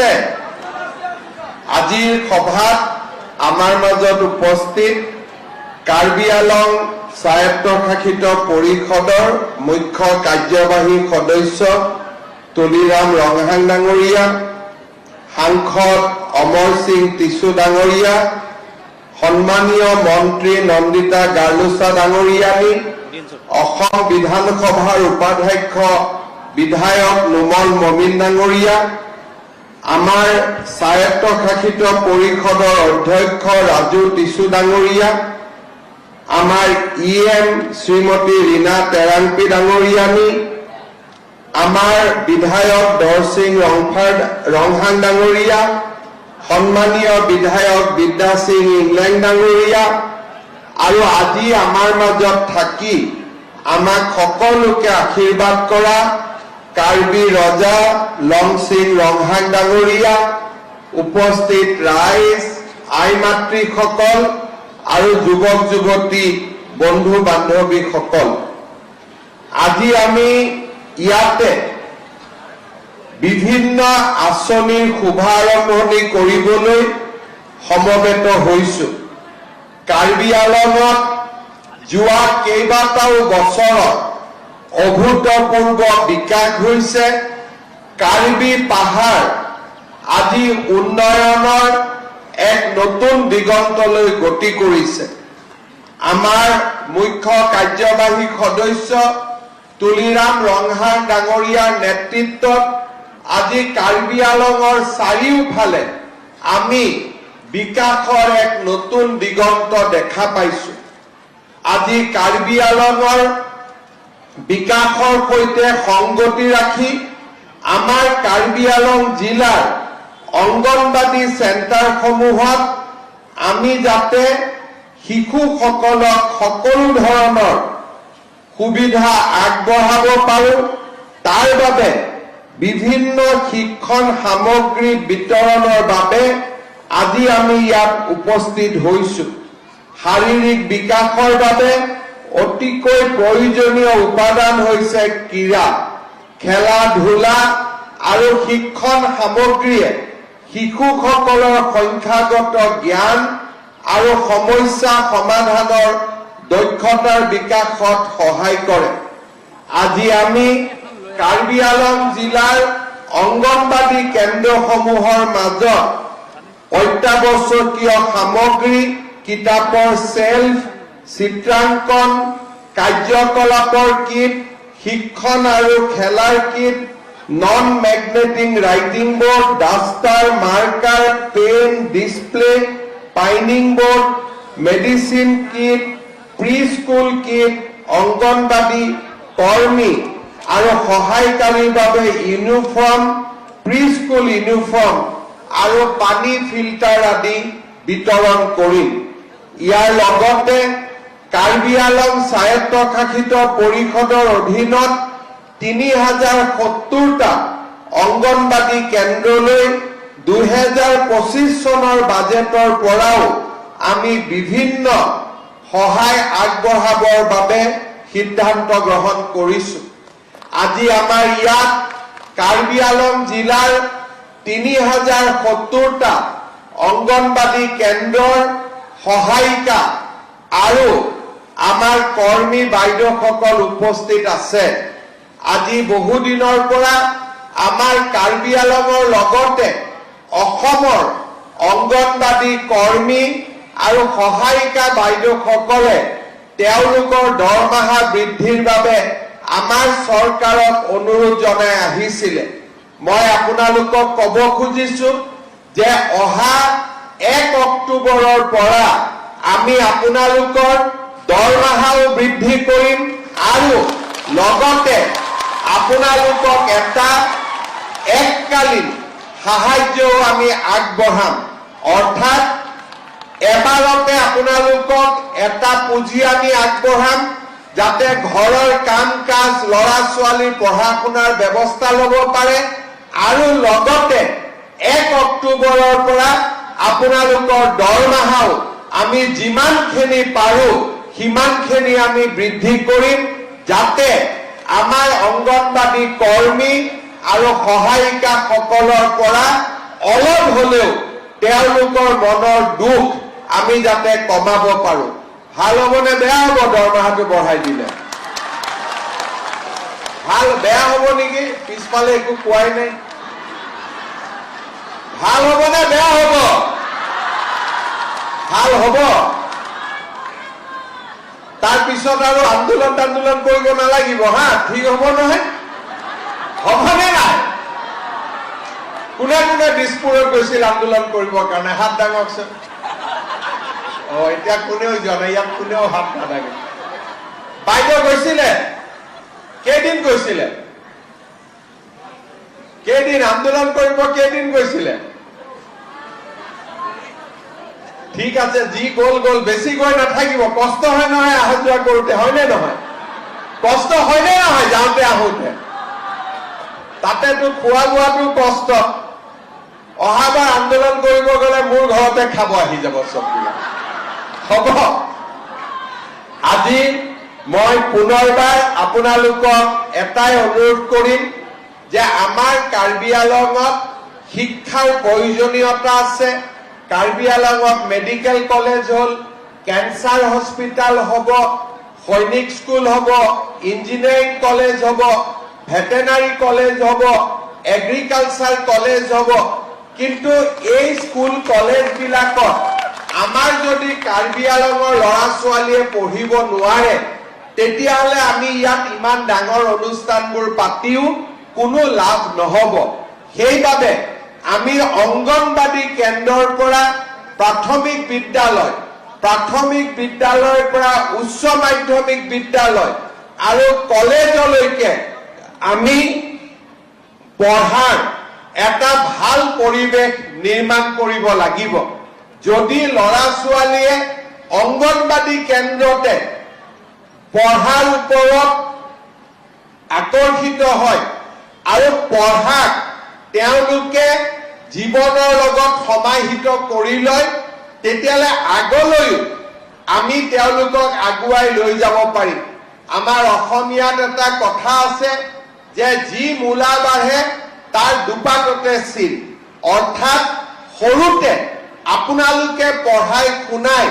আছে আজিৰ সভাত আমাৰ মাজত উপস্থিত কাৰ্বি আলং স্বায়ত্তশাসিত পৰিষদৰ মুখ্য কাৰ্যবাহী সদস্য তুলিৰাম ৰংহাং ডাঙৰীয়া, সাংসদ অমৰ সিং টিছু ডাঙৰীয়া, সন্মানীয় মন্ত্ৰী নন্দিতা গাৰ্লুচা ডাঙৰীয়ানী, অসম বিধানসভাৰ উপাধ্যক্ষ বিধায়ক নোমল মমিন ডাঙৰীয়া, আমাৰ স্বায়ত্তশাসিত পৰিষদৰ অধ্যক্ষ ৰাজু টিছু ডাঙৰীয়া, আমাৰ EM শ্ৰীমতী ৰীনা তেৰাংপি ডাঙৰীয়ানী, আমাৰ বিধায়ক দৰসিং ৰংহাং ডাঙৰীয়া, সন্মানীয় বিধায়ক বিদ্যা সিং ইংলেণ্ড ডাঙৰীয়া আৰু আজি আমাৰ মাজত থাকি আমাক সকলোকে আশীৰ্বাদ কৰা কাৰ্বি ৰজা লং সিং ৰংহাং ডাঙৰীয়া, উপস্থিত ৰাইজ, আই মাতৃসকল আৰু যুৱক যুৱতী বন্ধু বান্ধৱীসকল, আজি আমি ইয়াতে বিভিন্ন আঁচনিৰ শুভাৰম্ভণি কৰিবলৈ সমবেত হৈছো। কাৰ্বি আলঙত যোৱা কেইবাটাও বছৰত অভূতপূৰ্ব বিকাশ হৈছে। কাৰ্বি পাহাৰ আজি উন্নয়নৰ এক নতুন দিগন্তলৈ গতি কৰিছে। আমাৰ মুখ্য কাৰ্যবাহী সদস্য তুলিৰাম ৰংহাং ডাঙৰীয়াৰ নেতৃত্বত আজি কাৰ্বি আলঙৰ চাৰিওফালে আমি বিকাশৰ এক নতুন দিগন্ত দেখা পাইছো। আজি কাৰ্বি আলঙৰ বিকাশৰ সৈতে সংগতি ৰাখি আমাৰ কাৰ্বি আলং জিলাৰ অংগনবাদী চেণ্টাৰসমূহত আমি যাতে শিশুসকলক সকলো ধৰণৰ সুবিধা আগবঢ়াব পাৰো, তাৰ বাবে বিভিন্ন শিক্ষণ সামগ্ৰী বিতৰণৰ বাবে আজি আমি ইয়াত উপস্থিত হৈছো। শাৰীৰিক বিকাশৰ বাবে অতিকৈ প্ৰয়োজনীয় উপাদান হৈছে ক্ৰীড়া, খেলা ধূলা আৰু শিক্ষণ সামগ্ৰীয়ে শিশুসকলৰ সংখ্যাগত জ্ঞান আৰু সমস্যা সমাধানৰ দক্ষতাৰ বিকাশত সহায় কৰে। আজি আমি কাৰ্বি আলং জিলাৰ অংগনবাদী কেন্দ্ৰসমূহৰ মাজত অত্যাৱশ্যকীয় সামগ্ৰী, কিতাপৰ চেল্ফ, চিত্ৰাংকন, কাৰ্যকলাপৰ কিট, শিক্ষণ আৰু খেলাৰ kit, non magnetic writing board, duster, marker, pen, display, pinning board, medicine kit, preschool kit, Anganwadi কৰ্মী আৰু সহায়কাৰীৰ বাবে ইউনিফৰ্ম, প্ৰি স্কুল ইউনিফৰ্ম আৰু পানী ফিল্টাৰ আদি বিতৰণ কৰিম। ইয়াৰ লগতে কাৰ্বি আলং স্বায়ত্তশাসিত পৰিষদৰ অধীনত 3070টা অংগনবাদী কেন্দ্ৰলৈ 2025 চনৰ বাজেটৰ পৰাও আমি বিভিন্ন সহায় আগবঢ়াবৰ বাবে সিদ্ধান্ত গ্ৰহণ কৰিছো। আজি আমাৰ ইয়াত কাৰ্বি আলং জিলাৰ 3070টা অংগনবাদী কেন্দ্ৰৰ সহায়িকা আৰু আমাৰ কৰ্মী বাইদেউসকল উপস্থিত আছে। আজি বহুদিনৰ পৰা আমাৰ কাৰ্বি আলঙৰ লগতে অসমৰ অংগনবাদী কৰ্মী আৰু সহায়িকা বাইদেউসকলে তেওঁলোকৰ দৰমহা বৃদ্ধিৰ বাবে আমাৰ চৰকাৰক অনুৰোধ জনাই আহিছিলে। মই আপোনালোকক ক'ব খুজিছো যে অহা 1 অক্টোবৰৰ পৰা আমি আপোনালোকৰ দৰমহাও বৃদ্ধি কৰিম আৰু লগতে আপোনালোকক এটা এককালীন সাহায্যও আমি আগবঢ়াম। অৰ্থাৎ এবাৰতে আপোনালোকক এটা পুঁজি আমি আগবঢ়াম যাতে ঘৰৰ কাম কাজ, ল'ৰা ছোৱালীৰ পঢ়া শুনাৰ ব্যৱস্থা ল'ব পাৰে আৰু লগতে 1 অক্টোবৰৰ পৰা আপোনালোকৰ দৰমহাও আমি যিমানখিনি পাৰো সিমানখিনি আমি বৃদ্ধি কৰিম যাতে আমাৰ অংগনবাদী কৰ্মী আৰু সহায়িকাসকলৰ পৰা অলপ হলেও তেওঁলোকৰ মনৰ দুখ আমি যাতে কমাব পাৰো। ভাল হবনে বেয়া হব দৰমহাটো বঢ়াই দিলে? ভাল বেয়া হব নেকি? পিছফালে একো কোৱাই নাই। ভাল হবনে বেয়া হব? ভাল হব। তাৰ পিছত আৰু আন্দোলন কৰিব নালাগিব হা, ঠিক হব নহয়? হবনে নাই? কোনে কোনে দিছপুৰত গৈছিল আন্দোলন কৰিবৰ কাৰণে হাত দাঙকচোন। এতিয়া কোনেও যোৱা নাই, ইয়াত কোনেও হাত নাদাঙে। বাইদেউ গৈছিলে? কেইদিন গৈছিলে? কেইদিন আন্দোলন কৰিব কেইদিন গৈছিলে? ঠিক আছে, যি গ'ল গ'ল, বেছি গৈ নাথাকিব। কষ্ট হয় নহয় অহা যোৱা কৰোতে, হয়নে নহয়? কষ্ট হয়নে নহয় যাওঁতে আহোঁতে? তাতেতো খোৱা বোৱাটো কষ্ট। অহাবাৰ আন্দোলন কৰিব গ'লে মোৰ ঘৰতে খাব আহি যাব চববিলাক। হ'ব। আজি মই পুনৰবাৰ আপোনালোকক এটাই অনুৰোধ কৰিম যে আমাৰ কাৰ্বি আংলঙত শিক্ষাৰ প্ৰয়োজনীয়তা আছে। কাৰ্বি আংলঙত মেডিকেল কলেজ হ'ল, কেঞ্চাৰ হস্পিটেল হ'ব, সৈনিক স্কুল হ'ব, ইঞ্জিনিয়াৰিং কলেজ হ'ব, ভেটেনাৰী কলেজ হ'ব, এগ্ৰিকালচাৰ কলেজ হ'ব। কিন্তু এই স্কুল কলেজবিলাকত আমাৰ যদি কাৰ্বি আংলঙৰ ল'ৰা ছোৱালীয়ে পঢ়িব নোৱাৰে, তেতিয়াহ'লে আমি ইয়াত ইমান ডাঙৰ অনুষ্ঠানবোৰ পাতিও কোনো লাভ নহ'ব। সেইবাবে আমি অংগনবাদী কেন্দ্ৰৰ পৰা প্ৰাথমিক বিদ্যালয়ৰ পৰা উচ্চ মাধ্যমিক বিদ্যালয় আৰু কলেজলৈকে আমি পঢ়াৰ এটা ভাল পৰিৱেশ নিৰ্মাণ কৰিব লাগিব। যদি ল'ৰা ছোৱালীয়ে অংগনবাদী কেন্দ্ৰতে পঢ়াৰ ওপৰত আকৰ্ষিত হয় আৰু পঢ়াক তেওঁলোকে জীৱনৰ লগত সমাহিত কৰি লয়, তেতিয়াহ'লে আগলৈও আমি তেওঁলোকক আগুৱাই লৈ যাব পাৰিম। আমাৰ অসমীয়াত এটা কথা আছে যে যি মূলা বাঢ়ে তাৰ দুপাততে চিন। অৰ্থাৎ সৰুতে আপোনালোকে পঢ়াই শুনাই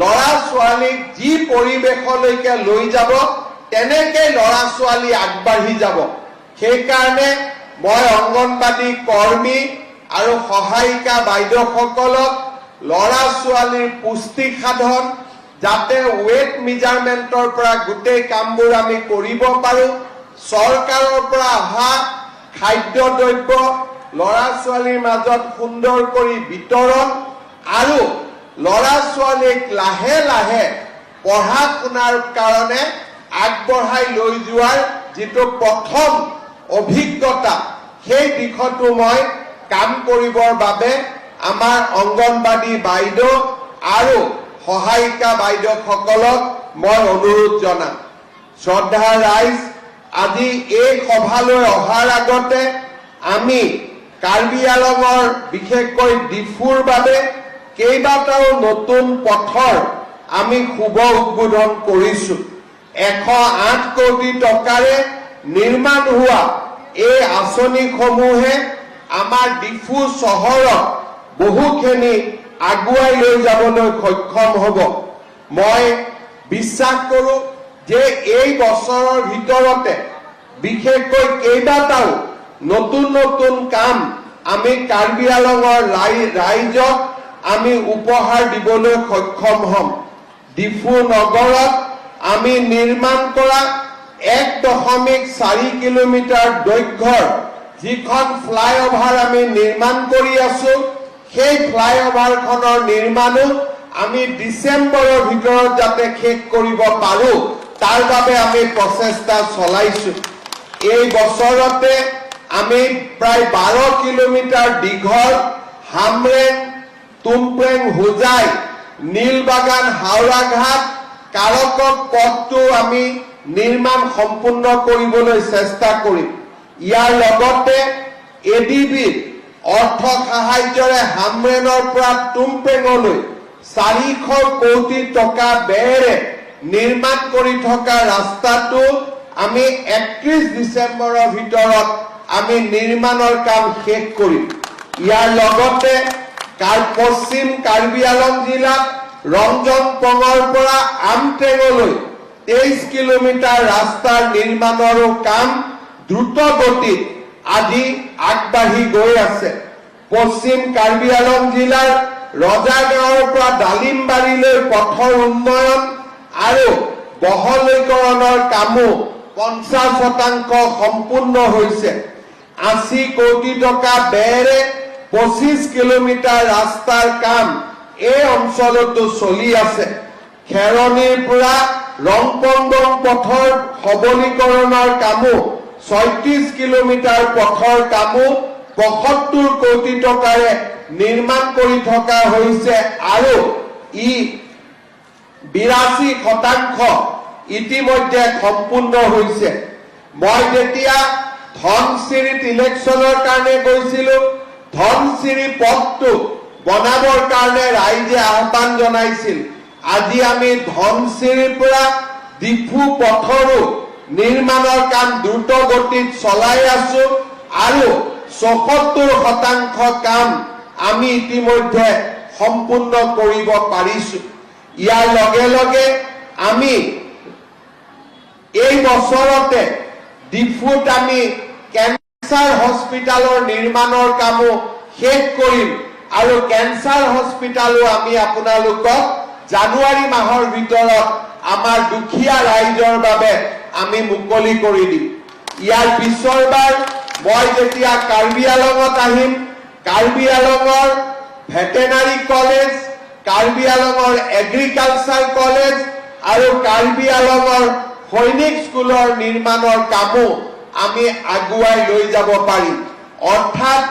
ল'ৰা ছোৱালীক যি পৰিৱেশলৈকে লৈ যাব, তেনেকৈ ল'ৰা ছোৱালী আগবাঢ়ি যাব। সেইকাৰণে মই অংগনবাদী কৰ্মী আৰু সহায়িকা বাইদেউসকলক ল'ৰা ছোৱালীৰ পুষ্টি সাধন, যাতে ৱেট মেজাৰমেণ্টৰ পৰা গোটেই কামবোৰ আমি কৰিব পাৰোঁ, চৰকাৰৰ পৰা অহা খাদ্যদ্ৰব্য ল'ৰা ছোৱালীৰ মাজত সুন্দৰ কৰি বিতৰণ আৰু ল'ৰা ছোৱালীক লাহে লাহে পঢ়া শুনাৰ কাৰণে আগবঢ়াই লৈ যোৱাৰ যিটো প্ৰথম অভিজ্ঞতা, সেই দিশতো মই কাম কৰিবৰ বাবে আমাৰ অংগনবাদী বাইদেউ আৰু সহায়িকা বাইদেউসকলক মই অনুৰোধ জনাম। শ্ৰদ্ধা ৰাইজ, আজি এই সভালৈ অহাৰ আগতে আমি কাৰ্বি আংলঙৰ বিশেষকৈ ডিফুৰ বাবে কেইবাটাও নতুন পথৰ আমি শুভ উদ্বোধন কৰিছোঁ। 108 কোটি টকাৰে নিৰ্মাণ হোৱা এই আঁচনিসমূহে আমাৰ ডিফু চহৰক বহুখিনি আগুৱাই লৈ যাবলৈ সক্ষম হ'ব। মই বিশ্বাস কৰোঁ যে এই বছৰৰ ভিতৰতে বিশেষকৈ কেইবাটাও নতুন নতুন কাম আমি কাৰ্বি আংলঙৰ ৰাইজক আমি উপহাৰ দিবলৈ সক্ষম হ'ম। ডিফু নগৰত আমি নিৰ্মাণ কৰা 1.4 কিলোমিটাৰ দৈৰ্ঘ্যৰ যিখন ফ্লাইঅভাৰ আমি নিৰ্মাণ কৰি আছো, সেই ফ্লাইঅভাৰখনৰ নিৰ্মাণো আমি ডিচেম্বৰৰ ভিতৰত যাতে শেষ কৰিব পাৰো, তাৰ বাবে আমি প্ৰচেষ্টা চলাইছো। এই বছৰতে আমি প্ৰায় 12 কিলোমিটাৰ দীঘল হামৰেং, তুমপ্ৰেং, হোজাই, নীলবাগান, হাওৰাঘাট, কাৰকট পথটো আমি নিৰ্মাণ সম্পূৰ্ণ কৰিবলৈ চেষ্টা কৰিম। ইয়াৰ লগতে এডিবিৰ অৰ্থ সাহায্যৰে হামৰেঙৰ পৰা তুমপ্ৰেঙলৈ 400 কোটি টকা ব্যয়েৰে নিৰ্মাণ কৰি থকা ৰাস্তাটো আমি 31 ডিচেম্বৰৰ ভিতৰত আমি নিৰ্মাণৰ কাম শেষ কৰিম। ইয়াৰ লগতে পশ্চিম কাৰ্বি আলং জিলাত ৰঞ্জন পঙৰ পৰা আমটেঙলৈ 23 কিলোমিটাৰ ৰাস্তাৰ নিৰ্মাণৰো কাম দ্ৰুত গতিত আজি আগবাঢ়ি গৈ আছে। পশ্চিম কাৰ্বি আলং জিলাৰ ৰজাগাঁৱৰ পৰা ডালিমবাৰীলৈ পথৰ উন্নয়ন আৰু বহলীকৰণৰ কামো 50% সম্পূৰ্ণ হৈছে। 80 কোটি টকা ব্যয়েৰে 25 কিলোমিটাৰ ৰাস্তাৰ কাম এই অঞ্চলতো চলি আছে। খেৰণীৰ পৰা ৰংপন্দং পথৰ সবলীকৰণৰ কামো 36 কিলোমিটাৰ পথৰ কামো 75 কোটি টকাৰে নিৰ্মাণ কৰি থকা হৈছে আৰু ই 82% ইতিমধ্যে সম্পূৰ্ণ হৈছে। মই যেতিয়া ধনচিৰিত ইলেকশ্যনৰ কাৰণে গৈছিলো, ধনচিৰি পথটো বনাবৰ কাৰণে ৰাইজে আহ্বান জনাইছিল। আজি আমি ধনচিৰিৰ পৰা ডিফু পথৰো নিৰ্মাণৰ কাম দ্ৰুত গতিত চলাই আছো আৰু 74% কাম আমি ইতিমধ্যে সম্পূৰ্ণ কৰিব পাৰিছো। ইয়াৰ লগে লগে আমি এই বছৰতে ডিফুত আমি কেঞ্চাৰ হস্পিটালৰ নিৰ্মাণৰ কামো শেষ কৰিম আৰু কেঞ্চাৰ হস্পিটালো আমি আপোনালোকক জানুৱাৰী মাহৰ ভিতৰত আমাৰ দুখীয়া ৰাইজৰ বাবে আমি মুকলি কৰি দিম। ইয়াৰ পিছৰবাৰ মই যেতিয়া কাৰ্বি আলঙত আহিম, কাৰ্বি আলঙৰ ভেটেনাৰী কলেজ, কাৰ্বি আলঙৰ এগ্ৰিকালচাৰ কলেজ আৰু কাৰ্বি আলঙৰ সৈনিক স্কুলৰ নিৰ্মাণৰ কামো আমি আগুৱাই লৈ যাব পাৰিম। অৰ্থাৎ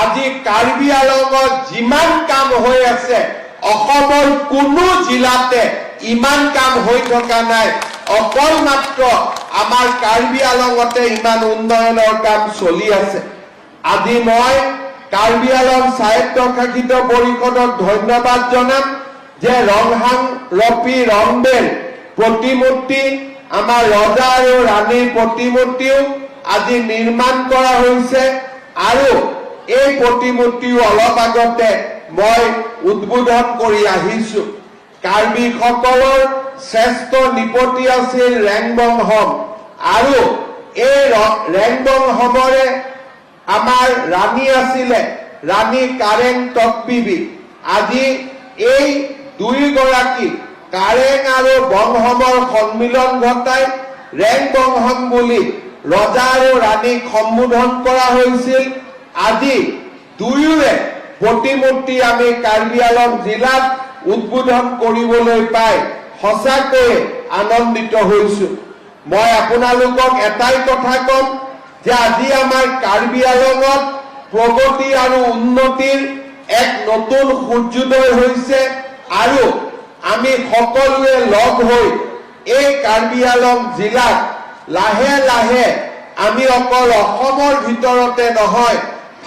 আজি কাৰ্বি আলঙত যিমান কাম হৈ আছে, অসমৰ কোনো জিলাতে ইমান কাম হৈ থকা নাই। অকল মাত্ৰ আমাৰ কাৰ্বি আলঙতে ইমান উন্নয়নৰ কাম চলি আছে। আজি মই কাৰ্বি আলং স্বায়ত্তশাসিত পৰিষদক ধন্যবাদ জনাম যে ৰংহাং ৰপি ৰংবেল প্ৰতিমূৰ্তি, আমাৰ ৰজা আৰু ৰাণীৰ প্ৰতিমূৰ্তিও আজি নিৰ্মাণ কৰা হৈছে আৰু এই প্ৰতিমূৰ্তিও অলপ আগতে মই উদ্বোধন কৰি আহিছো। কাৰ্বিসকলৰ শ্ৰেষ্ঠ নৃপতি আছিল ৰেংবংহম আৰু এই ৰেংবংহমৰে আমাৰ ৰাণী আছিলে ৰাণী কাৰেং তকবিবি। আজি এই দুয়োগৰাকী কাৰেং আৰু বংহমৰ সন্মিলন ঘটাই ৰেংবংহম বুলি ৰজা আৰু ৰাণীক সম্বোধন কৰা হৈছিল। আজি দুয়োৰে প্ৰতিমূৰ্তি আমি কাৰ্বি আলং জিলাত উদ্বোধন কৰিবলৈ পাই সঁচাকৈ আনন্দিত হৈছো। মই আপোনালোকক এটাই কথা কম যে আজি আমাৰ কাৰ্বি আলঙত প্ৰগতি আৰু উন্নতিৰ এক নতুন সূৰ্যোদয় হৈছে আৰু আমি সকলোৱে লগ হৈ এই কাৰ্বি আলং জিলাক লাহে লাহে আমি অকল অসমৰ ভিতৰতে নহয়,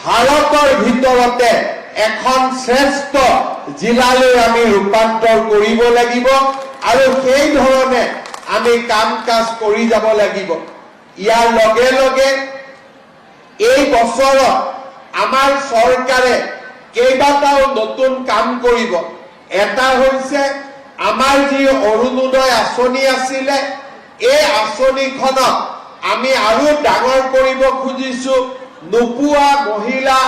ভাৰতৰ ভিতৰতে এখন শ্ৰেষ্ঠ জিলালৈ আমি ৰূপান্তৰ কৰিব লাগিব আৰু সেই ধৰণে আমি কাম কাজ কৰি যাব লাগিব। ইয়াৰ লগে লগে এই বছৰত আমাৰ চৰকাৰে কেইবাটাও নতুন কাম কৰিব। এটা হৈছে আমাৰ যি অৰুণোদয় আঁচনি আছিলে, এই আঁচনিখনক আমি আৰু ডাঙৰ কৰিব খুজিছো। নোপোৱা মহিলা,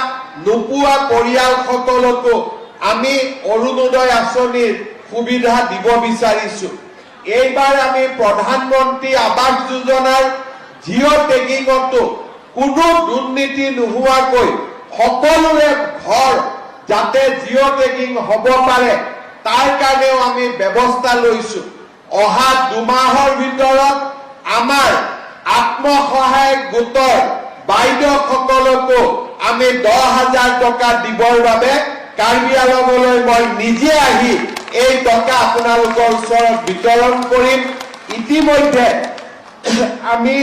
নোপোৱা পৰিয়ালসকলকো আমি অৰুণোদয় আঁচনিৰ সুবিধা দিব বিচাৰিছো। এইবাৰ আমি প্ৰধানমন্ত্ৰী আৱাস যোজনাৰ জিঅ' টেগিঙতো কোনো দুৰ্নীতি নোহোৱাকৈ সকলোৰে ঘৰ যাতে জিঅ' টেগিং হ'ব পাৰে তাৰ কাৰণেও আমি ব্যৱস্থা লৈছো। অহা 2 মাহৰ ভিতৰত আমাৰ আত্মসহায়ক গোটৰ বাইদেউসকলকো আমি 10,000 টকা দিবৰ বাবে কাৰ্বি আলঙলৈ মই নিজে আহি এই টকা আপোনালোকৰ ওচৰত বিতৰণ কৰিম। ইতিমধ্যে আমি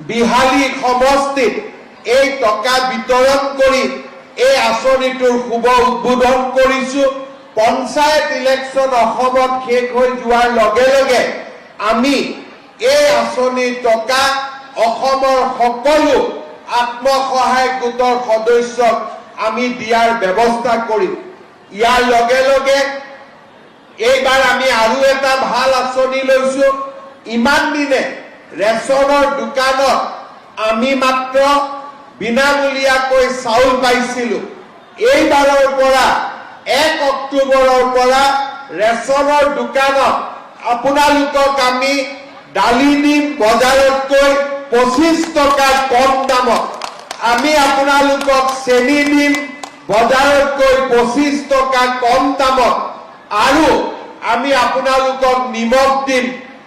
বিহালী সমষ্টিত এই টকা বিতৰণ কৰি এই আঁচনিটোৰ শুভ উদ্বোধন কৰিছো। পঞ্চায়ত ইলেকশ্যন অসমত শেষ হৈ যোৱাৰ লগে লগে আমি এই আঁচনিৰ টকা অসমৰ সকলো আত্মসহায়ক গোটৰ সদস্যক আমি দিয়াৰ ব্যৱস্থা কৰিম। ইয়াৰ লগে লগে এইবাৰ আমি আৰু এটা ভাল আঁচনি লৈছো। ইমান দিনে ৰেচনৰ দোকানত আমি মাত্ৰ বিনামূলীয়াকৈ চাউল পাইছিলো। এইবাৰৰ পৰা 1 অক্টোবৰৰ পৰা ৰেচনৰ দোকানত আপোনালোকক আমি দালি দিম বজাৰতকৈ 25 টকা কম দামত। আমি আপোনালোকক চেনি দিম বজাৰতকৈ 25 টকা কম দামত। আৰু আমি আপোনালোকক নিমখ দিম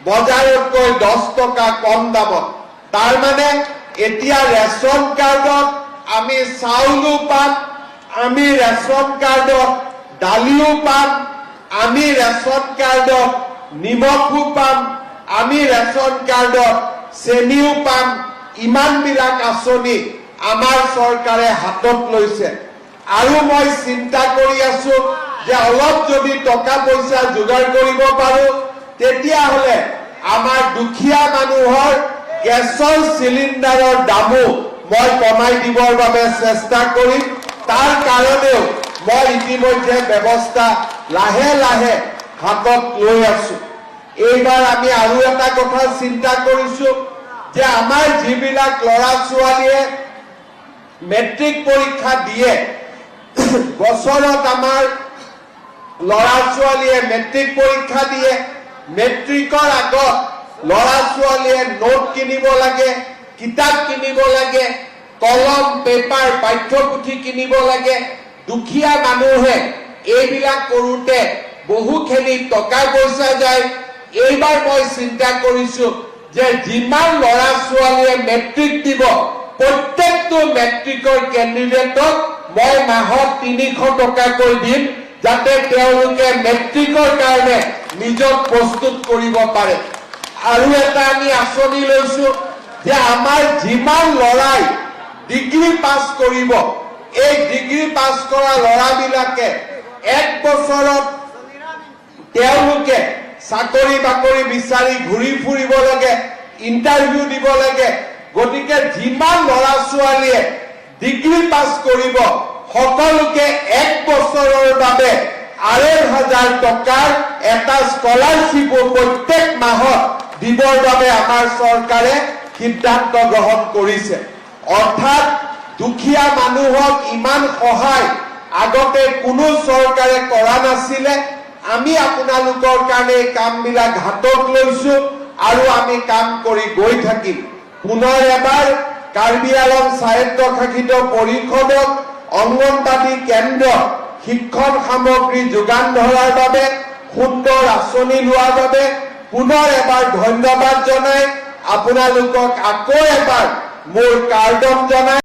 বজাৰতকৈ 10 টকা কম দামত। তাৰ মানে এতিয়া ৰেচন কাৰ্ডত আমি চাউলো পাম, আমি ৰেচন কাৰ্ডত দালিও পাম, আমি ৰেচন কাৰ্ডত নিমখো পাম, আমি ৰেচন কাৰ্ডত চেনিও পাম। ইমানবিলাক আঁচনি আমাৰ চৰকাৰে হাতত লৈছে। আৰু মই চিন্তা কৰি আছো যে অলপ যদি টকা পইচা যোগাৰ কৰিব পাৰো তেতিয়াহ'লে আমাৰ দুখীয়া মানুহৰ গেছৰ চিলিণ্ডাৰৰ দামো মই কমাই দিবৰ বাবে চেষ্টা কৰিম। তাৰ কাৰণেও মই ইতিমধ্যে ব্যৱস্থা লাহে লাহে হাতত লৈ আছো। এইবাৰ আমি আৰু এটা কথা চিন্তা কৰিছো যে আমাৰ যিবিলাক ল'ৰা ছোৱালীয়ে মেট্ৰিক পৰীক্ষা দিয়ে, বছৰত আমাৰ ল'ৰা ছোৱালীয়ে মেট্ৰিক পৰীক্ষা দিয়ে। মেট্ৰিকৰ আগত ল'ৰা ছোৱালীয়ে নোট কিনিব লাগে, কিতাপ কিনিব লাগে, কলম পেপাৰ পাঠ্যপুথি কিনিব লাগে। দুখীয়া মানুহে এইবিলাক কৰোঁতে বহুখিনি টকা পইচা যায়। এইবাৰ মই চিন্তা কৰিছো যে যিমান ল'ৰা ছোৱালীয়ে মেট্ৰিক দিব প্ৰত্যেকটো মেট্ৰিকৰ কেণ্ডিডেটক মই মাহত 300 টকাকৈ দিম, যাতে তেওঁলোকে মেট্ৰিকৰ কাৰণে নিজক প্ৰস্তুত কৰিব পাৰে। আৰু এটা আমি আঁচনি লৈছো যে আমাৰ যিমান ল'ৰাই ডিগ্ৰী পাছ কৰিব, এই ডিগ্ৰী পাছ কৰা ল'ৰাবিলাকে 1 বছৰত তেওঁলোকে চাকৰি বাকৰি বিচাৰি ঘূৰি ফুৰিব লাগে, ইণ্টাৰভিউ দিব লাগে। গতিকে যিমান ল'ৰা ছোৱালীয়ে ডিগ্ৰী পাছ কৰিব সকলোকে 1 বছৰৰ বাবে 2,500 টকাৰ এটা স্কলাৰশ্বিপো প্ৰত্যেক মাহত দিবৰ বাবে আমাৰ চৰকাৰে সিদ্ধান্ত গ্ৰহণ কৰিছে। অৰ্থাৎ দুখীয়া মানুহক ইমান সহায় আগতে কোনো চৰকাৰে কৰা নাছিলে। আমি আপোনালোকৰ কাৰণে এই কামবিলাক হাতত লৈছো আৰু আমি কাম কৰি গৈ থাকিম। পুনৰ এবাৰ কাৰ্বি আলং স্বায়ত্তশাসিত পৰিষদক অংগনবাদী কেন্দ্ৰ শিক্ষণ সামগ্ৰী যোগান ধৰাৰ বাবে, সুন্দৰ আঁচনি লোৱাৰ বাবে পুনৰ এবাৰ ধন্যবাদ জনাই আপোনালোকক আকৌ এবাৰ মোৰ কাৰ্ডম জনাই